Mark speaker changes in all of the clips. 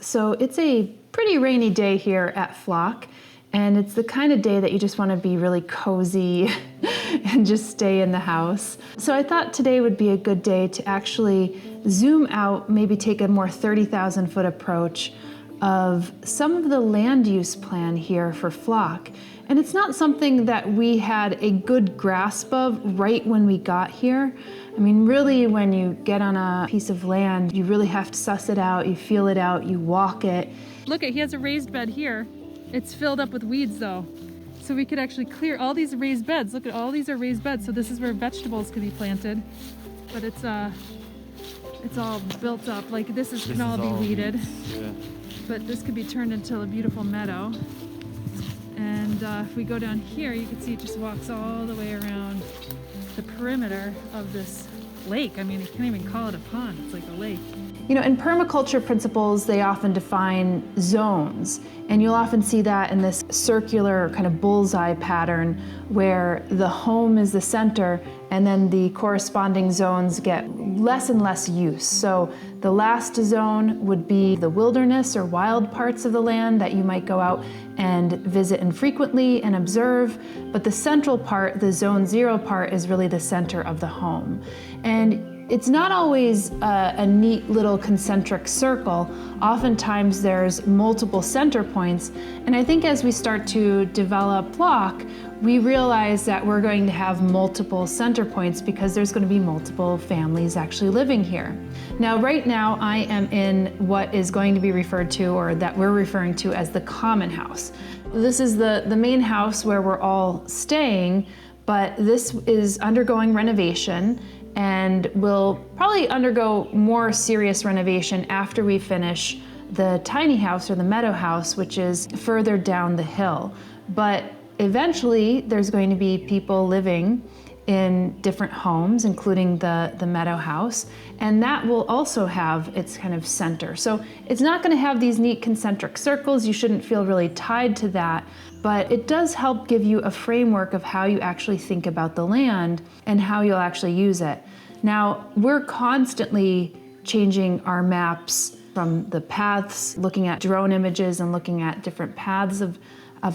Speaker 1: So it's a pretty rainy day here at Flock, and it's the kind of day that you just want to be really cozy and just stay in the house. So I thought today would be a good day to actually zoom out, maybe take a more 30,000 foot approach of some of the land use plan here for Flock. And it's not something that we had a good grasp of right when we got here. I mean, really, when you get on a piece of land, you really have to suss it out, you feel it out, you walk it. Look, he has a raised bed here. It's filled up with weeds though. So we could actually clear all these raised beds. Look at all these are raised beds. So this is where vegetables could be planted. But it's all built up. Like this can all be weeded. Yeah. But this could be turned into a beautiful meadow. And if we go down here, you can see it just walks all the way around the perimeter of this lake. I mean, you can't even call it a pond, it's like a lake. You know, in permaculture principles, they often define zones, and you'll often see that in this circular kind of bullseye pattern where the home is the center and then the corresponding zones get less and less use. So the last zone would be the wilderness or wild parts of the land that you might go out and visit infrequently and observe, but the central part, the zone 0 part, is really the center of the home. And it's not always a neat little concentric circle. Oftentimes there's multiple center points. And I think as we start to develop Flock, we realize that we're going to have multiple center points because there's going to be multiple families actually living here. Now, right now, I am in what is going to be referred to, or that we're referring to, as the common house. This is the main house where we're all staying, but this is undergoing renovation and will probably undergo more serious renovation after we finish the tiny house or the meadow house, which is further down the hill. But eventually there's going to be people living in different homes, including the meadow house, and that will also have its kind of center. So it's not going to have these neat concentric circles. You shouldn't feel really tied to that, but it does help give you a framework of how you actually think about the land and how you'll actually use it. Now, we're constantly changing our maps from the paths, looking at drone images and looking at different paths of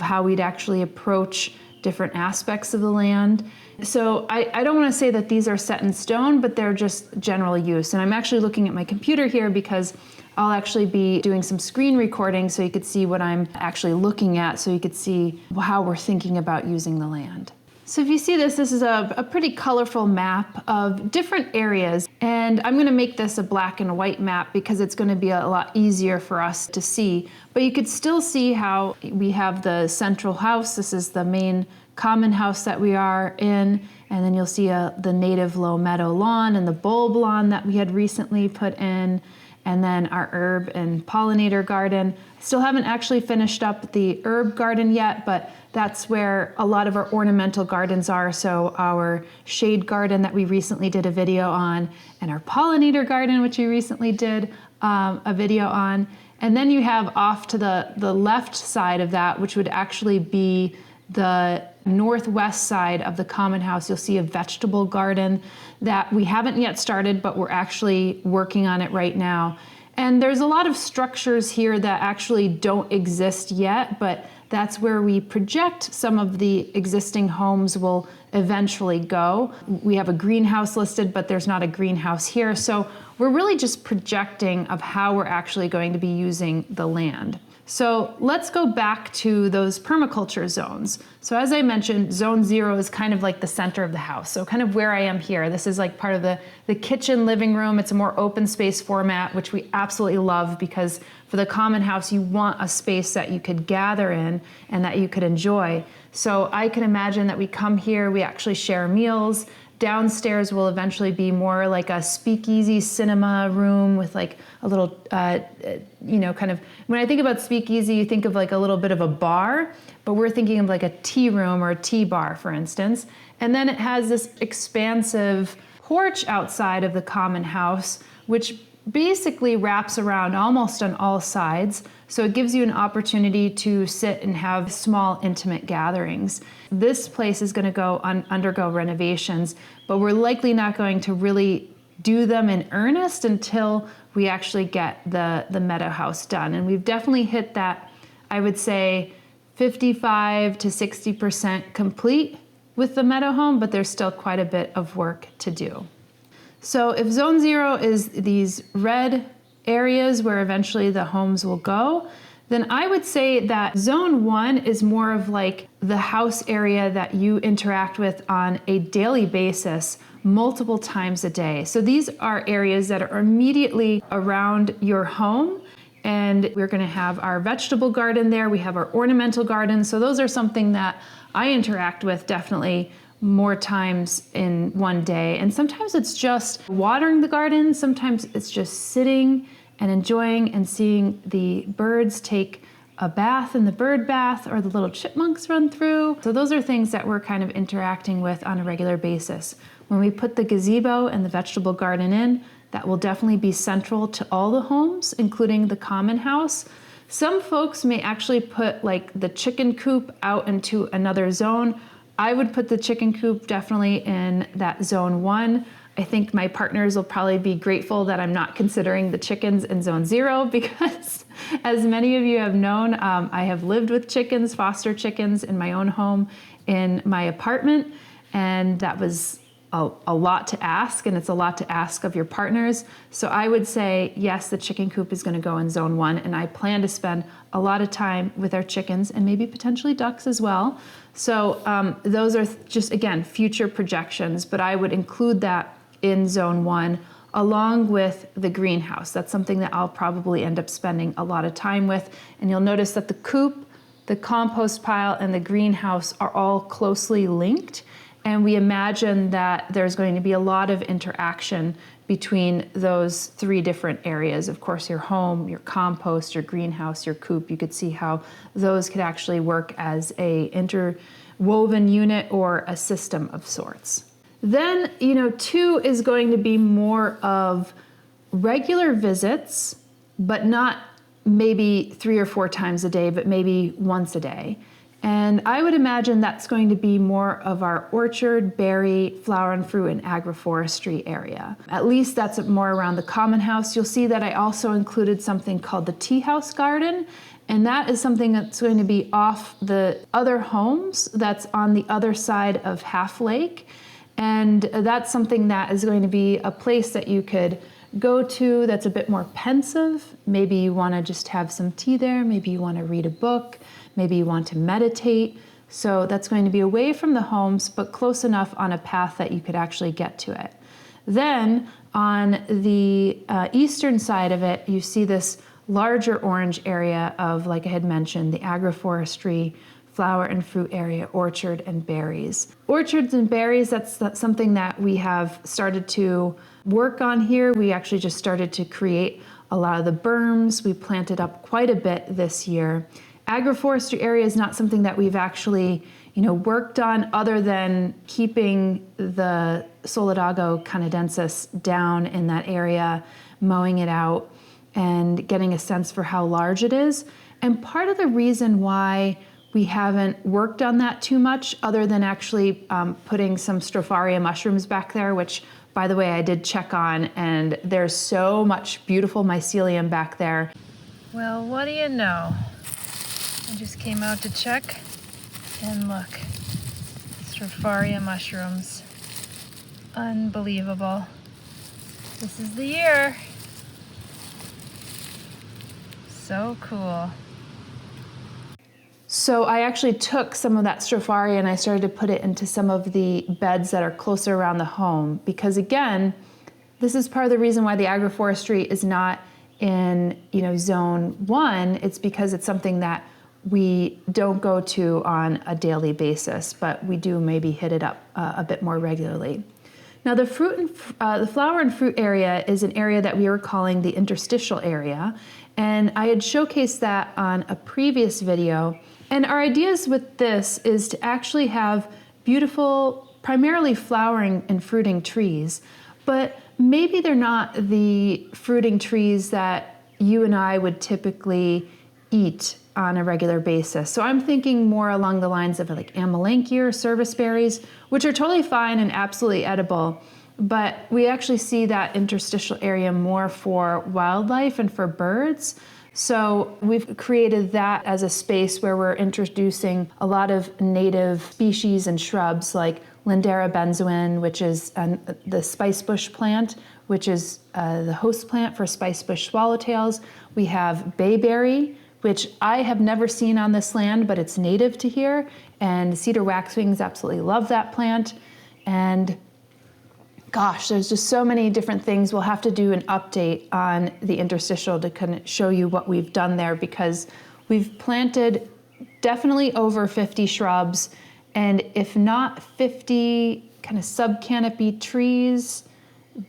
Speaker 1: how we'd actually approach different aspects of the land. So I don't want to say that these are set in stone, but they're just general use. And I'm actually looking at my computer here because I'll actually be doing some screen recording so you could see what I'm actually looking at, so you could see how we're thinking about using the land. So if you see this is a pretty colorful map of different areas, and I'm going to make this a black and white map because it's going to be a lot easier for us to see. But you could still see how we have the central house. This is the main common house that we are in, and then you'll see the native low meadow lawn and the bulb lawn that we had recently put in, and then our herb and pollinator garden. I still haven't actually finished up the herb garden yet, but that's where a lot of our ornamental gardens are. So our shade garden that we recently did a video on, and our pollinator garden, which we recently did a video on. And then you have off to the left side of that, which would actually be the northwest side of the common house. You'll see a vegetable garden that we haven't yet started, but we're actually working on it right now. And there's a lot of structures here that actually don't exist yet, but that's where we project some of the existing homes will eventually go. We have a greenhouse listed, but there's not a greenhouse here. So we're really just projecting of how we're actually going to be using the land. So let's go back to those permaculture zones. So as I mentioned, zone 0 is kind of like the center of the house. So kind of where I am here, this is like part of the kitchen living room. It's a more open space format, which we absolutely love, because for the common house, you want a space that you could gather in and that you could enjoy. So I can imagine that we come here, we actually share meals. Downstairs will eventually be more like a speakeasy cinema room with like a little, kind of, when I think about speakeasy, you think of like a little bit of a bar, but we're thinking of like a tea room or a tea bar, for instance. And then it has this expansive porch outside of the common house, which basically wraps around almost on all sides. So it gives you an opportunity to sit and have small, intimate gatherings. This place is going to undergo renovations, but we're likely not going to really do them in earnest until we actually get the meadow house done. And we've definitely hit that, I would say, 55 to 60% complete with the meadow home, but there's still quite a bit of work to do. So if zone 0 is these red areas where eventually the homes will go, then I would say that zone 1 is more of like the house area that you interact with on a daily basis, multiple times a day. So these are areas that are immediately around your home, and we're gonna have our vegetable garden there, we have our ornamental garden, so those are something that I interact with definitely more times in one day. And sometimes it's just watering the garden, sometimes it's just sitting and enjoying and seeing the birds take a bath in the bird bath, or the little chipmunks run through. So those are things that we're kind of interacting with on a regular basis. When we put the gazebo and the vegetable garden in, that will definitely be central to all the homes, including the common house. Some folks may actually put like the chicken coop out into another zone. I would put the chicken coop definitely in that zone 1. I think my partners will probably be grateful that I'm not considering the chickens in zone 0, because as many of you have known, I have lived with chickens, foster chickens, in my own home in my apartment, and that was a lot to ask, and it's a lot to ask of your partners. So I would say, yes, the chicken coop is gonna go in zone 1, and I plan to spend a lot of time with our chickens and maybe potentially ducks as well. So those are just, again, future projections, but I would include that in zone 1 along with the greenhouse. That's something that I'll probably end up spending a lot of time with. And you'll notice that the coop, the compost pile, and the greenhouse are all closely linked. And we imagine that there's going to be a lot of interaction between those 3 different areas. Of course, your home, your compost, your greenhouse, your coop. You could see how those could actually work as a interwoven unit or a system of sorts. Then, 2 is going to be more of regular visits, but not maybe 3 or 4 times a day, but maybe once a day. And I would imagine that's going to be more of our orchard, berry, flower and fruit, and agroforestry area. At least that's more around the common house. You'll see that I also included something called the tea house garden, and that is something that's going to be off the other homes, that's on the other side of Half Lake. And that's something that is going to be a place that you could go to that's a bit more pensive. Maybe you want to just have some tea there. Maybe you want to read a book. Maybe you want to meditate. So that's going to be away from the homes, but close enough on a path that you could actually get to it. Then on the eastern side of it, you see this larger orange area of, like I had mentioned, the agroforestry, flower and fruit area, orchard and berries. Orchards and berries, that's something that we have started to work on here. We actually just started to create a lot of the berms. We planted up quite a bit this year. Agroforestry area is not something that we've actually, worked on, other than keeping the Solidago canadensis down in that area, mowing it out, and getting a sense for how large it is. And part of the reason why we haven't worked on that too much, other than actually putting some Stropharia mushrooms back there, which, by the way, I did check on, and there's so much beautiful mycelium back there. Well, what do you know? I just came out to check, and look, Stropharia mushrooms. Unbelievable. This is the year. So cool. So I actually took some of that Stropharia and I started to put it into some of the beds that are closer around the home, because again, this is part of the reason why the agroforestry is not in zone 1. It's because it's something that we don't go to on a daily basis, but we do maybe hit it up a bit more regularly. Now the flower and fruit area is an area that we were calling the interstitial area, and I had showcased that on a previous video. And our ideas with this is to actually have beautiful, primarily flowering and fruiting trees, but maybe they're not the fruiting trees that you and I would typically eat on a regular basis. So I'm thinking more along the lines of like amelanchier or service berries, which are totally fine and absolutely edible. but we actually see that interstitial area more for wildlife and for birds. So we've created that as a space where we're introducing a lot of native species and shrubs like Lindera benzoin, which is the spicebush plant, which is the host plant for spicebush swallowtails. We have bayberry, which I have never seen on this land, but it's native to here. And cedar waxwings absolutely love that plant. And gosh, there's just so many different things. We'll have to do an update on the interstitial to kind of show you what we've done there, because we've planted definitely over 50 shrubs, and if not 50 kind of sub-canopy trees,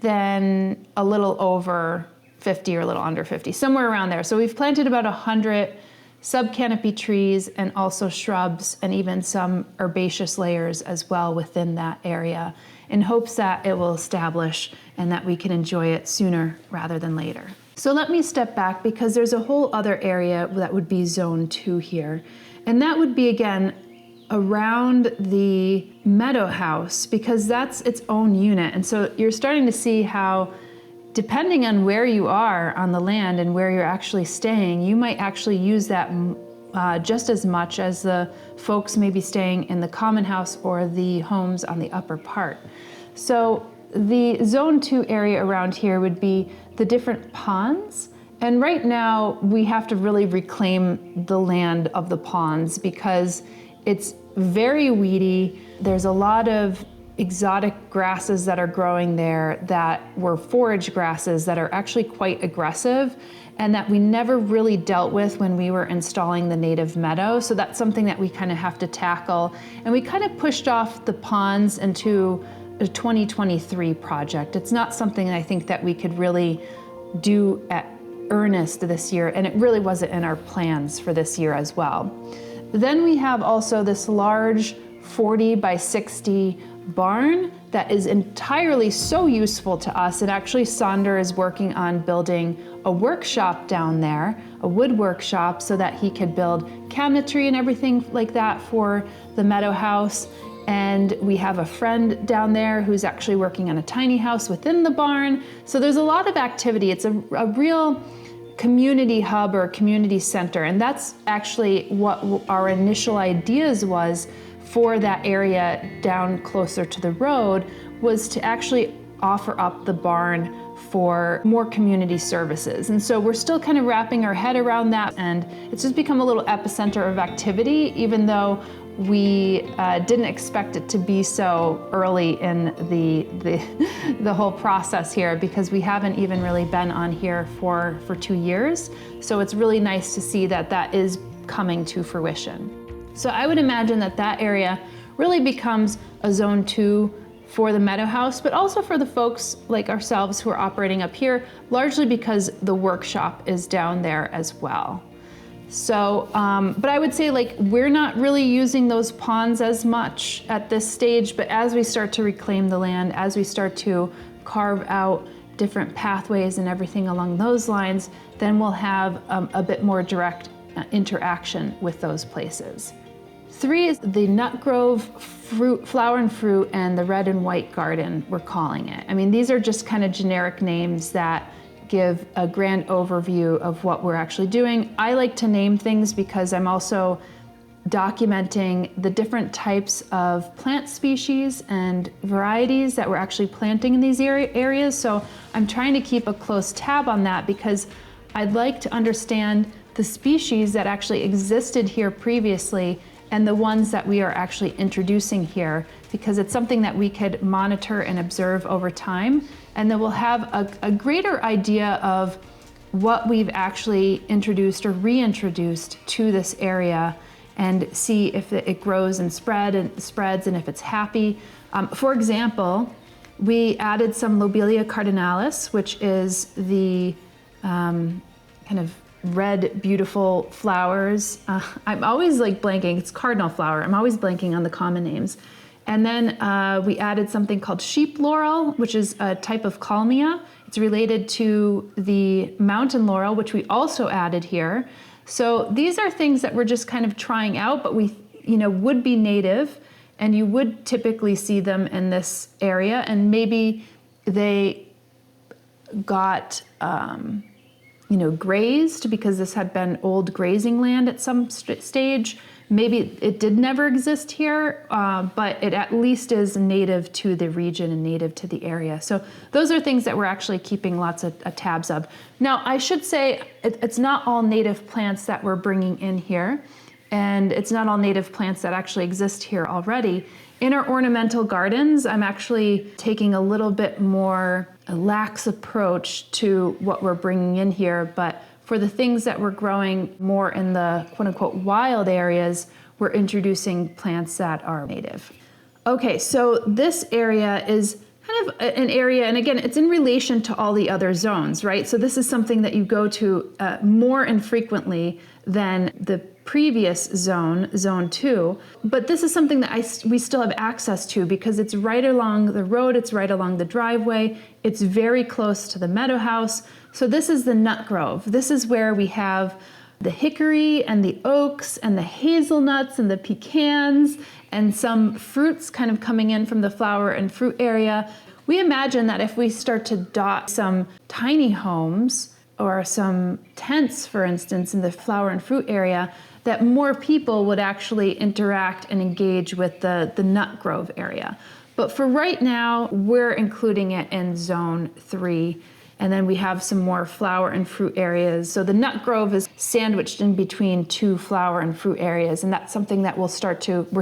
Speaker 1: then a little over 50 or a little under 50, somewhere around there. So we've planted about 100 sub-canopy trees and also shrubs and even some herbaceous layers as well within that area, in hopes that it will establish and that we can enjoy it sooner rather than later. So let me step back, because there's a whole other area that would be zone 2 here. And that would be, again, around the meadow house, because that's its own unit. And so you're starting to see how, depending on where you are on the land and where you're actually staying, you might actually use that just as much as the folks maybe staying in the common house or the homes on the upper part. So the zone 2 area around here would be the different ponds. And right now we have to really reclaim the land of the ponds, because it's very weedy. There's a lot of exotic grasses that are growing there that were forage grasses that are actually quite aggressive, and that we never really dealt with when we were installing the native meadow. So that's something that we kind of have to tackle. And we kind of pushed off the ponds into a 2023 project. It's not something I think that we could really do at earnest this year, and it really wasn't in our plans for this year as well. Then we have also this large 40 by 60 barn that is entirely so useful to us. And actually Sonder is working on building a workshop down there, a wood workshop, so that he could build cabinetry and everything like that for the meadow house. And we have a friend down there who's actually working on a tiny house within the barn. So there's a lot of activity. It's a real community hub or community center. And that's actually what our initial ideas was for that area down closer to the road, was to actually offer up the barn for more community services. And so we're still kind of wrapping our head around that, and it's just become a little epicenter of activity, even though we didn't expect it to be so early in the whole process here, because we haven't even really been on here for 2 years. So it's really nice to see that that is coming to fruition. So I would imagine that that area really becomes a zone 2 for the meadow house, but also for the folks like ourselves who are operating up here, largely because the workshop is down there as well. So, but I would say, like, we're not really using those ponds as much at this stage, but as we start to reclaim the land, as we start to carve out different pathways and everything along those lines, then we'll have a bit more direct interaction with those places. 3 is the Nut Grove Flower and Fruit and the Red and White Garden, we're calling it. I mean, these are just kind of generic names that give a grand overview of what we're actually doing. I like to name things because I'm also documenting the different types of plant species and varieties that we're actually planting in these areas. So I'm trying to keep a close tab on that, because I'd like to understand the species that actually existed here previously and the ones that we are actually introducing here, because it's something that we could monitor and observe over time. And then we'll have a greater idea of what we've actually introduced or reintroduced to this area, and see if it grows and spreads and if it's happy. For example, we added some Lobelia cardinalis, which is the kind of red, beautiful flowers. I'm always like blanking, it's cardinal flower. I'm always blanking on the common names. And then we added something called sheep laurel, which is a type of kalmia. It's related to the mountain laurel, which we also added here. So these are things that we're just kind of trying out, but we, would be native, and you would typically see them in this area. And maybe they got grazed because this had been old grazing land at some stage. Maybe it did never exist here, but it at least is native to the region and native to the area. So those are things that we're actually keeping lots of tabs of. Now, I should say it's not all native plants that we're bringing in here, and it's not all native plants that actually exist here already. In our ornamental gardens, I'm actually taking a little bit more lax approach to what we're bringing in here, but for the things that we're growing more in the quote unquote wild areas, we're introducing plants that are native. Okay, so this area is kind of an area, and again, it's in relation to all the other zones, right? So this is something that you go to more infrequently than the previous zone, zone 2, but this is something that we still have access to because it's right along the road, it's right along the driveway, it's very close to the meadow house. So this is the nut grove. This is where we have the hickory and the oaks and the hazelnuts and the pecans and some fruits kind of coming in from the flower and fruit area. We imagine that if we start to dot some tiny homes or some tents, for instance, in the flower and fruit area, that more people would actually interact and engage with the nut grove area. But for right now, we're including it in zone 3. And then we have some more flower and fruit areas. So the nut grove is sandwiched in between 2 flower and fruit areas. And that's something that we're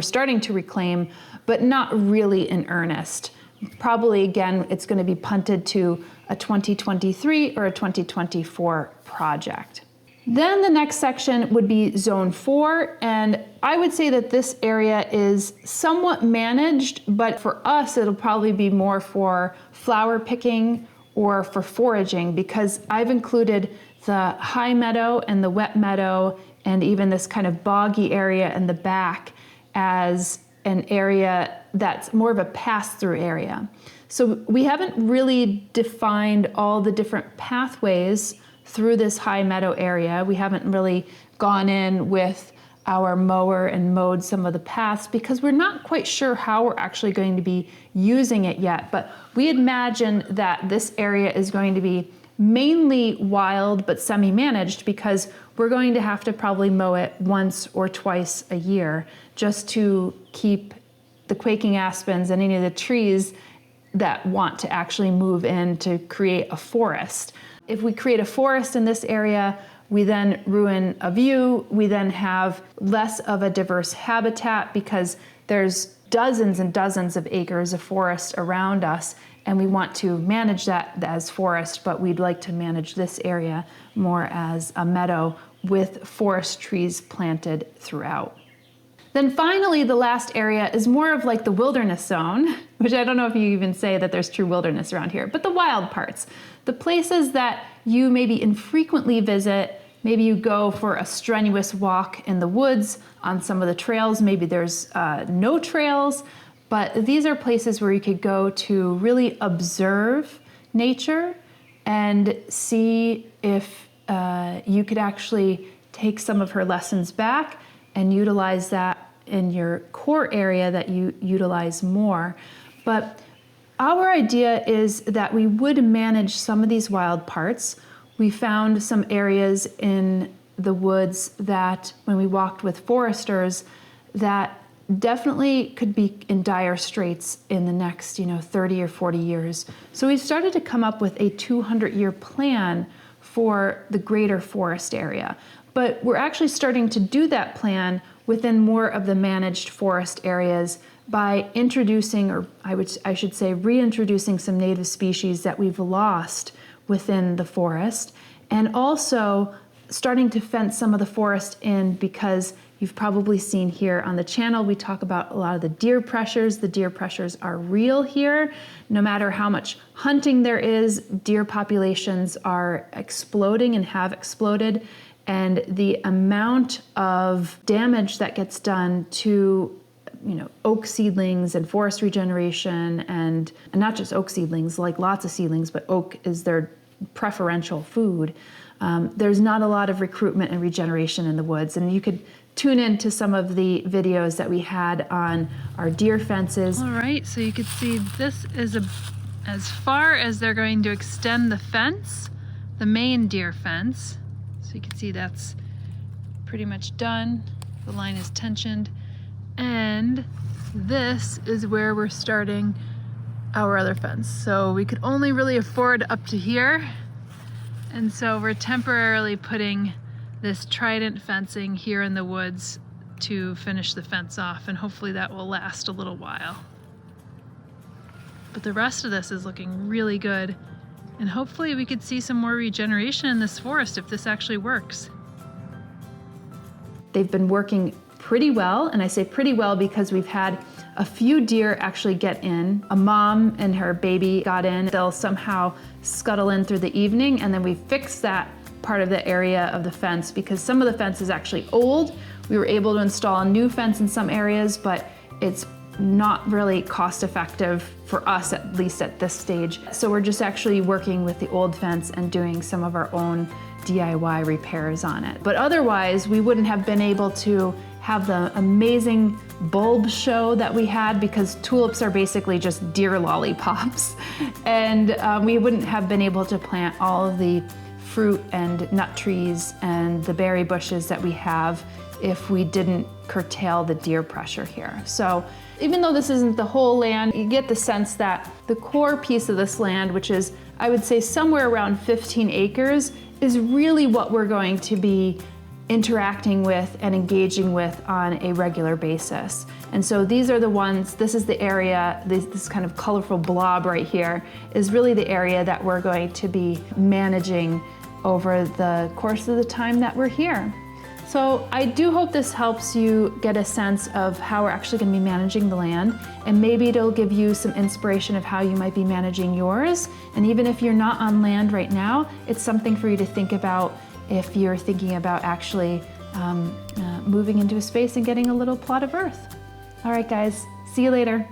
Speaker 1: starting to reclaim, but not really in earnest. Probably, again, it's going to be punted to a 2023 or a 2024 project. Then the next section would be zone 4, and I would say that this area is somewhat managed, but for us it'll probably be more for flower picking or for foraging, because I've included the high meadow and the wet meadow and even this kind of boggy area in the back as an area that's more of a pass-through area. So we haven't really defined all the different pathways through this high meadow area. We haven't really gone in with our mower and mowed some of the paths because we're not quite sure how we're actually going to be using it yet. But we imagine that this area is going to be mainly wild but semi-managed because we're going to have to probably mow it once or twice a year just to keep the quaking aspens and any of the trees that want to actually move in to create a forest. If we create a forest in this area, we then ruin a view. We then have less of a diverse habitat because there's dozens and dozens of acres of forest around us, and we want to manage that as forest, but we'd like to manage this area more as a meadow with forest trees planted throughout. Then finally, the last area is more of like the wilderness zone, which I don't know if you even say that there's true wilderness around here, but the wild parts, the places that you maybe infrequently visit. Maybe you go for a strenuous walk in the woods on some of the trails. Maybe there's no trails, but these are places where you could go to really observe nature and see if you could actually take some of her lessons back and utilize that in your core area that you utilize more. But our idea is that we would manage some of these wild parts. We found some areas in the woods that when we walked with foresters that definitely could be in dire straits in the next 30 or 40 years. So we started to come up with a 200-year plan for the greater forest area. But we're actually starting to do that plan within more of the managed forest areas by introducing, or I should say reintroducing some native species that we've lost within the forest, and also starting to fence some of the forest in, because you've probably seen here on the channel, we talk about a lot of the deer pressures. The deer pressures are real here. No matter how much hunting there is, deer populations are exploding and have exploded. And the amount of damage that gets done to oak seedlings and forest regeneration, and not just oak seedlings, like lots of seedlings, but oak is their preferential food. There's not a lot of recruitment and regeneration in the woods, and you could tune into some of the videos that we had on our deer fences. All right, so you can see this is as far as they're going to extend the fence, the main deer fence. So you can see that's pretty much done. The line is tensioned. And this is where we're starting our other fence. So we could only really afford up to here. And so we're temporarily putting this trident fencing here in the woods to finish the fence off, and hopefully that will last a little while. But the rest of this is looking really good, and hopefully we could see some more regeneration in this forest if this actually works. They've been working pretty well, and I say pretty well because we've had a few deer actually get in. A mom and her baby got in. They'll somehow scuttle in through the evening, and then we fixed that part of the area of the fence because some of the fence is actually old. We were able to install a new fence in some areas, but it's not really cost effective for us, at least at this stage. So we're just actually working with the old fence and doing some of our own DIY repairs on it. But otherwise, we wouldn't have been able to have the amazing bulb show that we had because tulips are basically just deer lollipops. And we wouldn't have been able to plant all of the fruit and nut trees and the berry bushes that we have if we didn't curtail the deer pressure here. So even though this isn't the whole land, you get the sense that the core piece of this land, which is, I would say, somewhere around 15 acres, is really what we're going to be interacting with and engaging with on a regular basis. And so these are the ones, this is the area, this kind of colorful blob right here is really the area that we're going to be managing over the course of the time that we're here. So I do hope this helps you get a sense of how we're actually going to be managing the land, and maybe it'll give you some inspiration of how you might be managing yours. And even if you're not on land right now, it's something for you to think about if you're thinking about actually moving into a space and getting a little plot of earth. All right, guys, see you later.